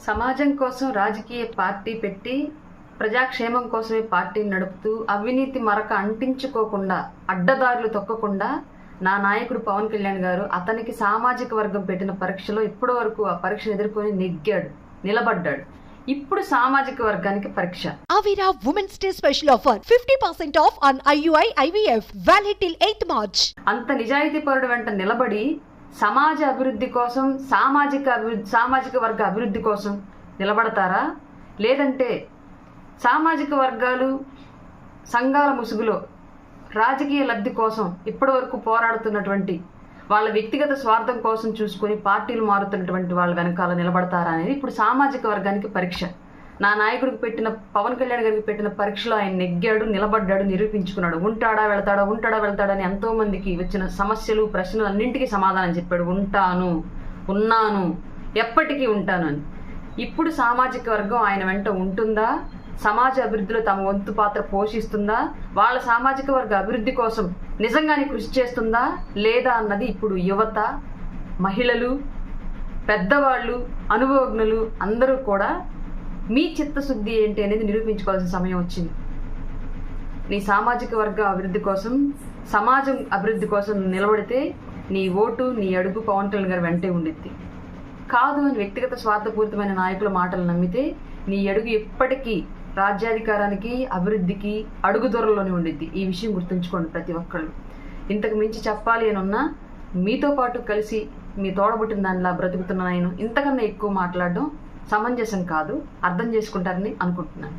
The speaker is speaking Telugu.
సమాజం కోసం రాజకీయ పార్టీ పెట్టి ప్రజాక్షేమం కోసమే పార్టీని నడుపుతూ అవినీతి మరక అంటించుకోకుండా అడ్డదారులు తొక్కకుండా నా నాయకుడు పవన్ కళ్యాణ్ గారు అతనికి సామాజిక వర్గం పెట్టిన పరీక్షలో ఇప్పటి వరకు ఆ పరీక్షను ఎదుర్కొని నెగ్గాడు, నిలబడ్డాడు. ఇప్పుడు సామాజిక వర్గానికి పరీక్ష. Avira Women's Day special offer 50% off on IUI IVF valid till 8th March. అంత నిజాయితీ పరుడు వెంట నిలబడి సమాజ అభివృద్ధి కోసం సామాజిక వర్గ అభివృద్ధి కోసం నిలబడతారా, లేదంటే సామాజిక వర్గాలు సంఘాల ముసుగులో రాజకీయ లబ్ధి కోసం ఇప్పటి వరకు పోరాడుతున్నటువంటి వాళ్ళ వ్యక్తిగత స్వార్థం కోసం చూసుకొని పార్టీలు మారుతున్నటువంటి వాళ్ళ వెనకాల నిలబడతారా అనేది ఇప్పుడు సామాజిక వర్గానికి పరీక్ష. నా నాయకుడికి పెట్టిన పవన్ కళ్యాణ్ గారికి పెట్టిన పరీక్షలో ఆయన నెగ్గాడు, నిలబడ్డాడు, నిరూపించుకున్నాడు. ఉంటాడా వెళ్తాడా అని ఎంతో మందికి వచ్చిన సమస్యలు ప్రశ్నలు అన్నింటికీ సమాధానం చెప్పాడు. ఉన్నాను, ఎప్పటికీ ఉంటాను అని. ఇప్పుడు సామాజిక వర్గం ఆయన వెంట ఉంటుందా, సమాజ అభివృద్ధిలో తమ వంతు పాత్ర పోషిస్తుందా, వాళ్ళ సామాజిక వర్గ అభివృద్ధి కోసం నిజంగానే కృషి చేస్తుందా లేదా అన్నది ఇప్పుడు యువత, మహిళలు, పెద్దవాళ్ళు, అనుభవజ్ఞులు అందరూ కూడా మీ చిత్తశుద్ధి ఏంటి అనేది నిరూపించుకోవాల్సిన సమయం వచ్చింది. నీ సామాజిక వర్గ అభివృద్ధి కోసం, సమాజం అభివృద్ధి కోసం నిలబడితే నీ ఓటు, నీ అడుగు పవన్ కళ్యాణ్ గారు వెంటే ఉండిద్ది. కాదు అని వ్యక్తిగత స్వార్థపూరితమైన నాయకుల మాటలు నమ్మితే నీ అడుగు ఎప్పటికీ రాజ్యాధికారానికి, అభివృద్ధికి అడుగు దూరంలోనే ఉండిద్ది. ఈ విషయం గుర్తుంచుకోండి ప్రతి ఒక్కళ్ళు. ఇంతకు మించి చెప్పాలి అని ఉన్నా మీతో పాటు కలిసి మీ తోడబుట్టిన దానిలా బ్రతుకుతున్న నేను ఇంతకన్నా ఎక్కువ మాట్లాడడం సమంజసం కాదు. అర్థం చేసుకుంటారని అనుకుంటున్నాను.